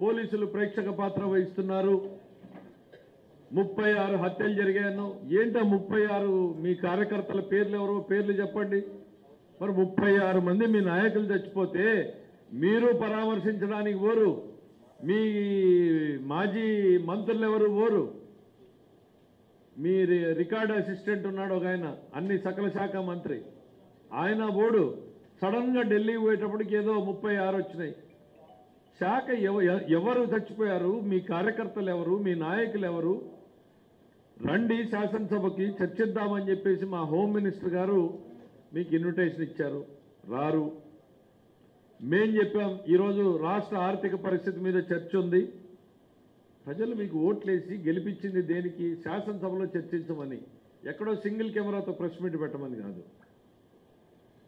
పోలీసులు ప్రేక్షక పాత్ర వహిస్తున్నారు. 36 హత్యలు జరిగాయను. ఏంటో 36 మీ కార్యకర్తల పేర్లు ఎవరో పేర్లు చెప్పండి. మరి 36 మంది మీ నాయకులు చచ్చిపోతే మీరు పరామర్శించడానికి ఓరు, మీ మాజీ మంత్రులు ఎవరు ఓరు, మీ రికార్డ్ అసిస్టెంట్ ఉన్నాడు ఒక ఆయన, అన్ని సకల శాఖ మంత్రి, ఆయన ఓడు. సడన్గా ఢిల్లీ పోయేటప్పటికి ఏదో 36 వచ్చినాయి. శాఖ ఎవరు చచ్చిపోయారు, మీ కార్యకర్తలు ఎవరు, మీ నాయకులు ఎవరు, రండి శాసనసభకి చర్చిద్దామని చెప్పేసి మా హోమ్ మినిస్టర్ గారు మీకు ఇన్విటేషన్ ఇచ్చారు, రారు. మేం చెప్పాం ఈరోజు రాష్ట్ర ఆర్థిక పరిస్థితి మీద చర్చ ఉంది, ప్రజలు మీకు ఓట్లేసి గెలిపించింది దేనికి, శాసనసభలో చర్చించమని, ఎక్కడో సింగిల్ కెమెరాతో ప్రెస్ మీట్ పెట్టమని కాదు.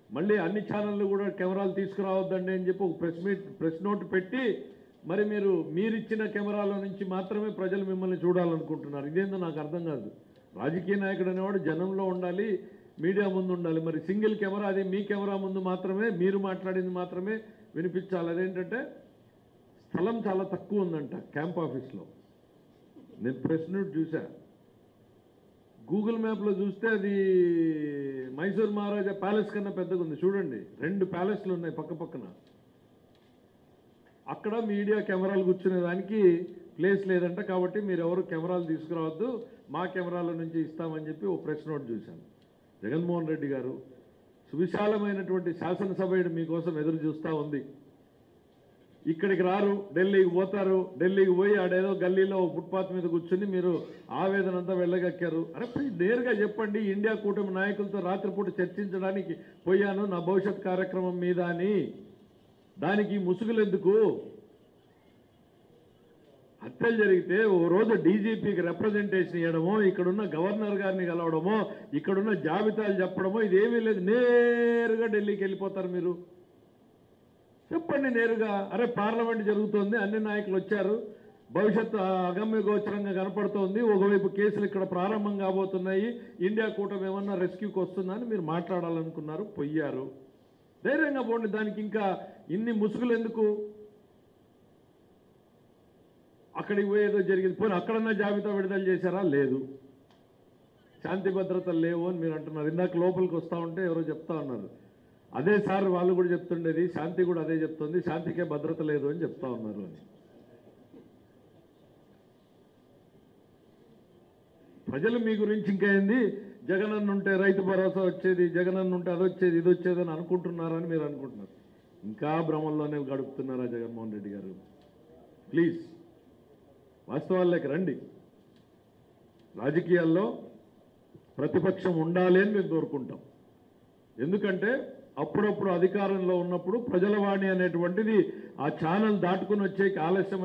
మళ్ళీ అన్ని ఛానళ్ళు కూడా కెమెరాలు తీసుకురావద్దండి అని చెప్పి ఒక ప్రెస్ నోట్ పెట్టి మరి మీరిచ్చిన కెమెరాల నుంచి మాత్రమే ప్రజలు మిమ్మల్ని చూడాలనుకుంటున్నారు. ఇదేందో నాకు అర్థం కాదు. రాజకీయ నాయకుడు అనేవాడు జనంలో ఉండాలి, మీడియా ముందు ఉండాలి. మరి సింగిల్ కెమెరా, అది మీ కెమెరా ముందు మాత్రమే మీరు మాట్లాడింది మాత్రమే వినిపించాలి. అదేంటంటే స్థలం చాలా తక్కువ ఉందంట క్యాంప్ ఆఫీస్లో. నేను ప్రెస్ నోట్ చూసా, గూగుల్ మ్యాప్లో చూస్తే అది మైసూర్ మహారాజా ప్యాలెస్ కన్నా పెద్దగా ఉంది. చూడండి, 2 ప్యాలెస్లు ఉన్నాయి పక్క పక్కన. అక్కడ మీడియా కెమెరాలు కూర్చునే దానికి ప్లేస్ లేదంట. కాబట్టి మీరు ఎవరు కెమెరాలు తీసుకురావద్దు, మా కెమెరాల నుంచి ఇస్తామని చెప్పి ఓ ప్రెస్ నోట్ చూశాను. జగన్మోహన్ రెడ్డి గారు సువిశాలమైనటువంటి శాసనసభ మీకోసం ఎదురు చూస్తూ ఉంది. ఇక్కడికి రారు, ఢిల్లీకి పోతారు. ఢిల్లీకి పోయి ఆడేదో గల్లీలో ఫుట్పాత్ మీద కూర్చుని మీరు ఆవేదన అంతా వెళ్ళగక్కారు. అరే నేరుగా చెప్పండి, ఇండియా కూటమి నాయకులతో రాత్రిపూట చర్చించడానికి పోయాను నా భవిష్యత్ కార్యక్రమం మీద అని. దానికి ముసుగులు ఎందుకు? హత్యలు జరిగితే ఓ రోజు డీజీపీకి రిప్రజెంటేషన్ ఇవ్వడమో, ఇక్కడున్న గవర్నర్ గారిని కలవడమో, ఇక్కడున్న జాబితాలు చెప్పడమో ఇదేమీ లేదు. నేరుగా ఢిల్లీకి వెళ్ళిపోతారు మీరు. చెప్పండి నేరుగా, అరే పార్లమెంట్ జరుగుతోంది, అన్ని నాయకులు వచ్చారు, భవిష్యత్తు అగమ్య గోచరంగా కనపడుతోంది, ఒకవైపు కేసులు ఇక్కడ ప్రారంభం కాబోతున్నాయి, ఇండియా కూటమి ఏమన్నా రెస్క్యూకి వస్తుందని మీరు మాట్లాడాలనుకున్నారు, పోయారు. ధైర్యంగా పోండి. దానికి ఇంకా ఇన్ని ముసుగులు ఎందుకు? అక్కడికి పోయేదో జరిగింది, పోనీ అక్కడన్నా జాబితా విడుదల చేశారా? లేదు. శాంతి భద్రతలు లేవు అని మీరు అంటున్నారు. ఇందాక లోపలికి వస్తూ ఉంటే ఎవరో చెప్తా ఉన్నారు, అదే సార్ వాళ్ళు కూడా చెప్తుండేది, శాంతి కూడా అదే చెప్తుంది, శాంతికే భద్రత లేదు అని చెప్తా ఉన్నారు అని. ప్రజలు మీ గురించి ఇంకా ఏంది, జగనన్న ఉంటే రైతు భరోసా వచ్చేది, జగనన్న ఉంటే అది వచ్చేది, ఇది వచ్చేది అని అనుకుంటున్నారని మీరు అనుకుంటున్నారు. ఇంకా భ్రమంలోనే గడుపుతున్నారా జగన్మోహన్ రెడ్డి గారు? ప్లీజ్ వాస్తవాల్లోకి రండి. రాజకీయాల్లో ప్రతిపక్షం ఉండాలి అని మేము కోరుకుంటాం. ఎందుకంటే అప్పుడప్పుడు అధికారంలో ఉన్నప్పుడు ప్రజల వాణి అనేటువంటిది ఆ ఛానల్ దాటుకుని వచ్చేకి ఆలస్యం